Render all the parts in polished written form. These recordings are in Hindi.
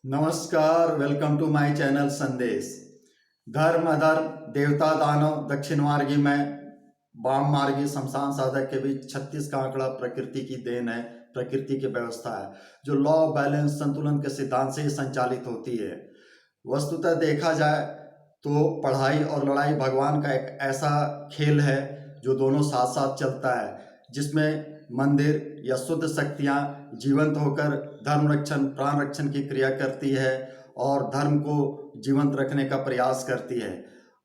नमस्कार, वेलकम टू माय चैनल संदेश। धर्म अधर्म, देवता दानव, दक्षिण मार्गी में वाम मार्गी शमशान साधक के बीच 36 का आंकड़ा प्रकृति की देन है, प्रकृति की व्यवस्था है जो लॉ ऑफ बैलेंस संतुलन के सिद्धांत से ही संचालित होती है। वस्तुतः देखा जाए तो पढ़ाई और लड़ाई भगवान का एक ऐसा खेल है जो दोनों साथ साथ चलता है, जिसमें मंदिर या शुद्ध शक्तियाँ जीवंत होकर धर्म रक्षण प्राण रक्षण की क्रिया करती है और धर्म को जीवंत रखने का प्रयास करती है।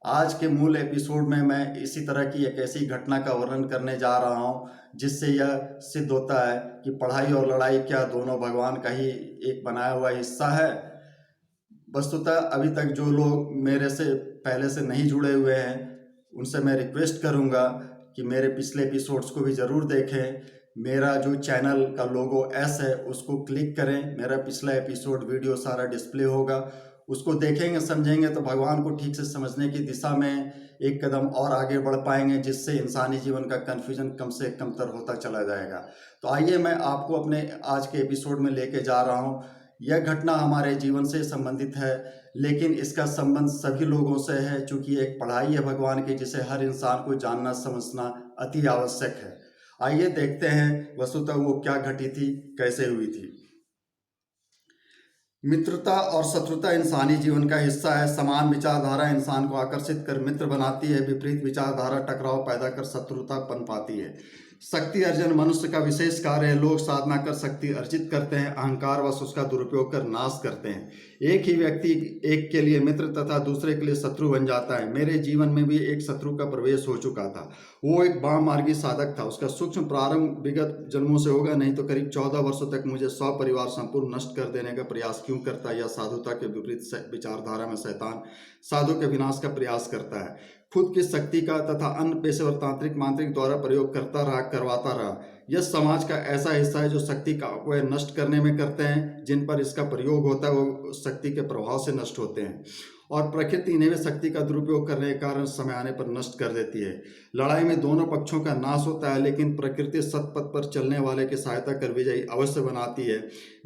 आज के मूल एपिसोड में मैं इसी तरह की एक ऐसी घटना का वर्णन करने जा रहा हूँ जिससे यह सिद्ध होता है कि पढ़ाई और लड़ाई क्या दोनों भगवान का ही एक बनाया हुआ हिस्सा है। वस्तुतः अभी तक जो लोग मेरे से पहले से नहीं जुड़े हुए हैं उनसे मैं रिक्वेस्ट करूंगा कि मेरे पिछले एपिसोड्स को भी ज़रूर देखें। मेरा जो चैनल का लोगो एस है उसको क्लिक करें, मेरा पिछला एपिसोड वीडियो सारा डिस्प्ले होगा, उसको देखेंगे समझेंगे तो भगवान को ठीक से समझने की दिशा में एक कदम और आगे बढ़ पाएंगे, जिससे इंसानी जीवन का कन्फ्यूजन कम से कमतर होता चला जाएगा। तो आइए मैं आपको अपने आज के एपिसोड में लेके जा रहा हूँ। यह घटना हमारे जीवन से संबंधित है, लेकिन इसका संबंध सभी लोगों से है, चूँकि एक पढ़ाई है भगवान की जिसे हर इंसान को जानना समझना अति आवश्यक है। आइए देखते हैं वस्तुतः वो क्या घटी थी, कैसे हुई थी। मित्रता और शत्रुता इंसानी जीवन का हिस्सा है। समान विचारधारा इंसान को आकर्षित कर मित्र बनाती है, विपरीत विचारधारा टकराव पैदा कर शत्रुता पनपाती है। शक्ति अर्जन मनुष्य का विशेष कार्य है। लोग साधना कर शक्ति अर्जित करते हैं, अहंकार वश उसका दुरुपयोग कर नाश करते हैं। एक ही व्यक्ति एक के लिए मित्र तथा दूसरे के लिए शत्रु बन जाता है। मेरे जीवन में भी एक शत्रु का प्रवेश हो चुका था। वो एक वाम मार्गी साधक था। उसका सूक्ष्म प्रारंभ विगत जन्मों से होगा, नहीं तो करीब 14 वर्षों तक मुझे 100 परिवार संपूर्ण नष्ट कर देने का प्रयास क्यों करता है। या साधुता के विपरीत विचारधारा में शैतान साधु के विनाश का प्रयास करता है। खुद की शक्ति का तथा अन्य पेशेवर तांत्रिक मांत्रिक द्वारा प्रयोग करता रहा, करवाता रहा। यह समाज का ऐसा हिस्सा है जो शक्ति का अपव्यय नष्ट करने में करते हैं। जिन पर इसका प्रयोग होता है वो शक्ति के प्रभाव से नष्ट होते हैं और प्रकृति इन्हें भी शक्ति का दुरुपयोग करने के कारण समय आने पर नष्ट कर देती है। लड़ाई में दोनों पक्षों का नाश होता है, लेकिन प्रकृति सतपथ पर चलने वाले की सहायता कर विजयी अवश्य बनाती है।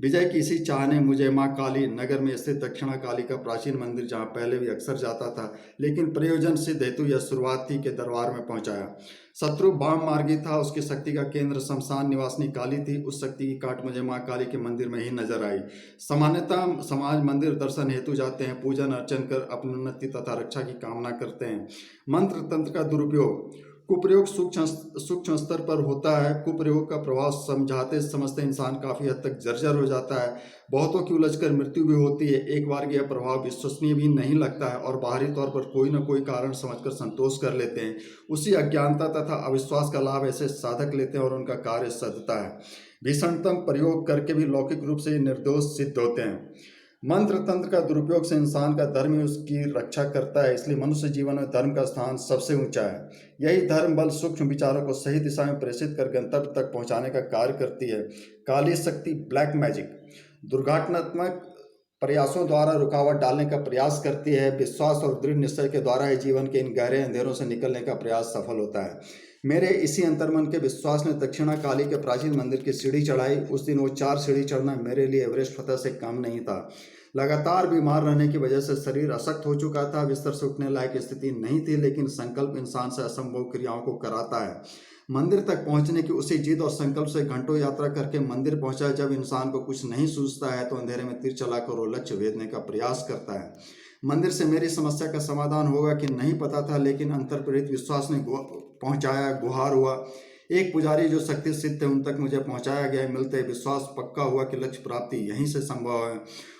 विजय की इसी चाह ने मुझे माँ काली नगर में स्थित दक्षिणा काली का प्राचीन मंदिर, जहाँ पहले भी अक्सर जाता था लेकिन प्रयोजन सिद्ध हेतु यह शुरुआत थी, के दरबार में पहुंचाया। शत्रु वाम मार्गी था, उसकी शक्ति का केंद्र शमशान निवासिनी काली थी। उस शक्ति की काट मुझे माँ काली के मंदिर में ही नजर आई। सामान्यतः समाज मंदिर दर्शन हेतु जाते हैं, पूजन अर्चन कर अपनी उन्नति तथा रक्षा की कामना करते हैं। मंत्र तंत्र का दुरुपयोग कुप्रयोग सूक्ष्म स्तर पर होता है। कुप्रयोग का प्रभाव समझाते समझते इंसान काफी हद तक जर्जर हो जाता है। बहुतों की उलझकर मृत्यु भी होती है। एक बार यह प्रभाव विश्वसनीय भी नहीं लगता है और बाहरी तौर पर कोई न कोई कारण समझकर संतोष कर लेते हैं। उसी अज्ञानता तथा अविश्वास का लाभ ऐसे साधक लेते हैं और उनका कार्य सधता है। भीषणतम प्रयोग करके भी लौकिक रूप से निर्दोष सिद्ध होते हैं। मंत्र तंत्र का दुरुपयोग से इंसान का धर्म ही उसकी रक्षा करता है, इसलिए मनुष्य जीवन में धर्म का स्थान सबसे ऊंचा है। यही धर्म बल सूक्ष्म विचारों को सही दिशा में प्रेषित कर गंतव्य तक पहुंचाने का कार्य करती है। काली शक्ति ब्लैक मैजिक दुर्घटनात्मक प्रयासों द्वारा रुकावट डालने का प्रयास करती है। विश्वास और दृढ़ निश्चय के द्वारा ही जीवन के इन गहरे अंधेरों से निकलने का प्रयास सफल होता है। मेरे इसी अंतर्मन के विश्वास ने दक्षिणा काली के प्राचीन मंदिर की सीढ़ी चढ़ाई। उस दिन वो 4 सीढ़ी चढ़ना मेरे लिए एवरेस्ट फतह से कम नहीं था। लगातार बीमार रहने की वजह से शरीर अशक्त हो चुका था, बिस्तर से उठने लायक स्थिति नहीं थी, लेकिन संकल्प इंसान से असंभव क्रियाओं को कराता है। मंदिर तक पहुंचने की उसी जिद और संकल्प से घंटों यात्रा करके मंदिर पहुंचा। जब इंसान को कुछ नहीं सूझता है तो अंधेरे में तीर चलाकर वो लक्ष्य भेदने का प्रयास करता है। मंदिर से मेरी समस्या का समाधान होगा कि नहीं पता था, लेकिन अंतर्प्रेरित विश्वास ने पहुंचाया। गुहार हुआ। एक पुजारी जो शक्ति सिद्ध थे उन तक मुझे पहुंचाया गया। मिलते विश्वास पक्का हुआ कि लक्ष्य प्राप्ति यहीं से संभव है।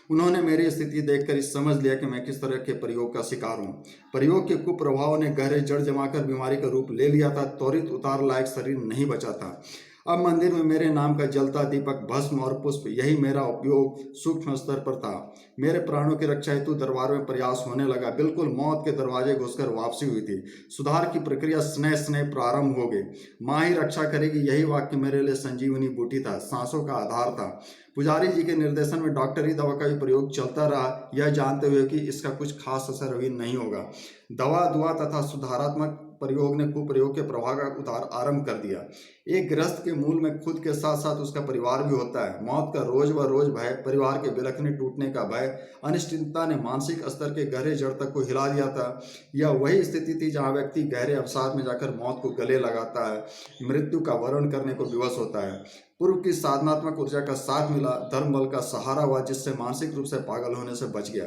उन्होंने मेरी स्थिति देखकर इस समझ लिया कि मैं किस तरह के प्रयोग का शिकार हूँ। प्रयोग के कुप्रभाव ने गहरे जड़ जमाकर बीमारी का रूप ले लिया था। त्वरित उतार लायक शरीर नहीं बचा था। अब मंदिर में मेरे नाम का जलता दीपक, भस्म और पुष्प, यही मेरा उपयोग सूक्ष्म स्तर पर था। मेरे प्राणों की रक्षा हेतु दरबार में प्रयास होने लगा। बिल्कुल मौत के दरवाजे घुसकर वापसी हुई थी। सुधार की प्रक्रिया स्नेह स्नेह प्रारंभ हो गई। माँ ही रक्षा करेगी, यही वाक्य मेरे लिए संजीवनी बूटी था, सांसों का आधार था। पुजारी जी के निर्देशन में डॉक्टरी दवा का भी प्रयोग चलता रहा, यह जानते हुए कि इसका कुछ खास असर अभी नहीं होगा। दवा दुआ तथा सुधारात्मक प्रयोग ने कुप्रयोग के प्रभाव का उतार आरंभ कर दिया। एक गृहस्थ के मूल में खुद के साथ साथ उसका परिवार भी होता है। मौत का रोज व रोज भय, परिवार के बिलखने टूटने का भय, अनिश्चितता ने मानसिक स्तर के गहरे जड़ तक को हिला दिया था। यह वही स्थिति थी जहाँ व्यक्ति गहरे अवसाद में जाकर मौत को गले लगाता है, मृत्यु का वर्ण करने को विवश होता है। पूर्व की साधनात्मक ऊर्जा का साथ मिला, धर्म बल का सहारा हुआ, जिससे मानसिक रूप से पागल होने से बच गया।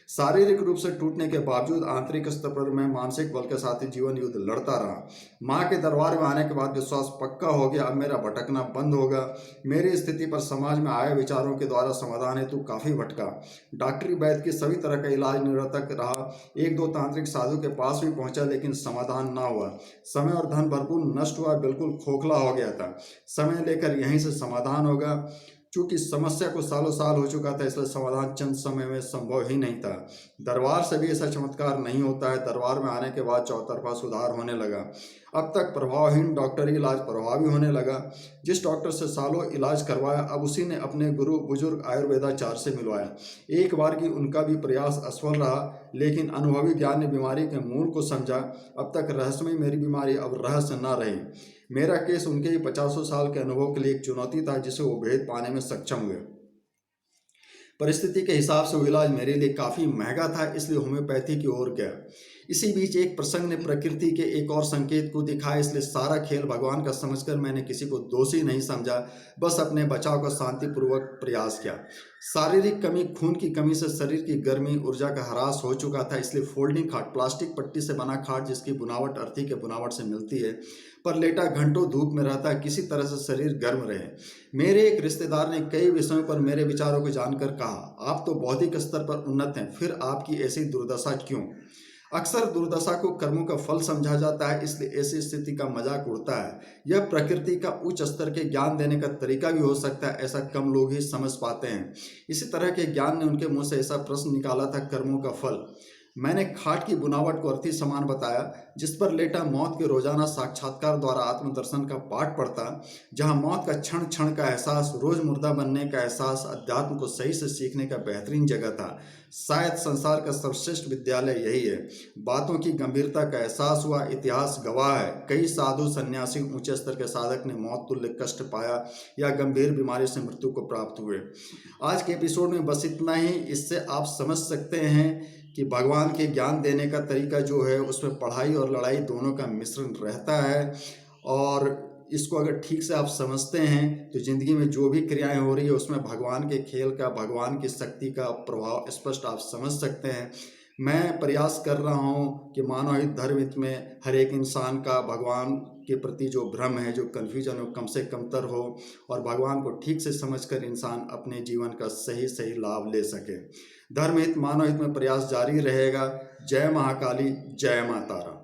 शारीरिक रूप से टूटने के बावजूद आंतरिक स्तर पर मैं मानसिक बल के साथ ही जीवन युद्ध लड़ता रहा। माँ के दरबार में आने के बाद विश्वास पक्का हो गया, अब मेरा भटकना बंद होगा। मेरी स्थिति पर समाज में आए विचारों के द्वारा समाधान हेतु काफी भटका। डॉक्टरी वैद्य की सभी तरह का इलाज निरर्थक रहा। एक दो तांत्रिक साधु के पास भी पहुंचा, लेकिन समाधान ना हुआ। समय और धन भरपूर नष्ट हुआ, बिल्कुल खोखला हो गया था। समय लेकर यहीं से समाधान होगा। चूंकि समस्या को सालों साल हो चुका था, इसलिए समाधान चंद समय में संभव ही नहीं था। दरबार से भी ऐसा चमत्कार नहीं होता है। दरबार में आने के बाद चौतरफा सुधार होने लगा। अब तक प्रभावहीन डॉक्टरी इलाज प्रभावी होने लगा। जिस डॉक्टर से सालों इलाज करवाया, अब उसी ने अपने गुरु बुजुर्ग आयुर्वेदाचार्य से मिलवाया। एक बार की उनका भी प्रयास असफल रहा, लेकिन अनुभवी ज्ञान ने बीमारी के मूल को समझा। अब तक रहस्यमय मेरी बीमारी अब रहस्य न रही। मेरा केस उनके ही 50 साल के अनुभव के लिए एक चुनौती था, जिसे वो भेद पाने में सक्षम हुए। परिस्थिति के हिसाब से वो इलाज मेरे लिए काफ़ी महंगा था, इसलिए होम्योपैथी की ओर गया। इसी बीच एक प्रसंग ने प्रकृति के एक और संकेत को दिखाया, इसलिए सारा खेल भगवान का समझकर मैंने किसी को दोषी नहीं समझा, बस अपने बचाव का शांतिपूर्वक प्रयास किया। शारीरिक कमी, खून की कमी से शरीर की गर्मी ऊर्जा का ह्रास हो चुका था, इसलिए फोल्डिंग खाट, प्लास्टिक पट्टी से बना खाट जिसकी बुनावट अर्थी के बुनावट से मिलती है, पर लेटा घंटों धूप में रहता है, किसी तरह से शरीर गर्म रहे। मेरे एक रिश्तेदार ने कई विषयों पर मेरे विचारों को जानकर कहा, आप तो बौद्धिक स्तर पर उन्नत हैं, फिर आपकी ऐसी दुर्दशा क्यों? अक्सर दुर्दशा को कर्मों का फल समझा जाता है, इसलिए ऐसी स्थिति का मजाक उड़ता है। यह प्रकृति का उच्च स्तर के ज्ञान देने का तरीका भी हो सकता है, ऐसा कम लोग ही समझ पाते हैं। इसी तरह के ज्ञान ने उनके मुंह से ऐसा प्रश्न निकाला था, कर्मों का फल। मैंने खाट की बुनावट को अर्थी समान बताया, जिस पर लेटा मौत के रोजाना साक्षात्कार द्वारा आत्मदर्शन का पाठ पढ़ता, जहां मौत का क्षण क्षण का एहसास, रोज मुर्दा बनने का एहसास, अध्यात्म को सही से सीखने का बेहतरीन जगह था। शायद संसार का सर्वश्रेष्ठ विद्यालय यही है। बातों की गंभीरता का एहसास हुआ। इतिहास गवाह है, कई साधु सन्यासी, ऊंचे स्तर के साधक ने मौत तुल्य कष्ट पाया या गंभीर बीमारी से मृत्यु को प्राप्त हुए। आज के एपिसोड में बस इतना ही। इससे आप समझ सकते हैं कि भगवान के ज्ञान देने का तरीका जो है, उसमें पढ़ाई और लड़ाई दोनों का मिश्रण रहता है, और इसको अगर ठीक से आप समझते हैं तो ज़िंदगी में जो भी क्रियाएं हो रही है उसमें भगवान के खेल का, भगवान की शक्ति का प्रभाव स्पष्ट आप समझ सकते हैं। मैं प्रयास कर रहा हूँ कि मानव हित, धर्म हित में हर एक इंसान का भगवान के प्रति जो भ्रम है, जो कन्फ्यूजन हो, कम से कम तर हो, और भगवान को ठीक से समझकर इंसान अपने जीवन का सही सही लाभ ले सके। धर्म हित, मानव हित में प्रयास जारी रहेगा। जय महाकाली, जय माता तारा।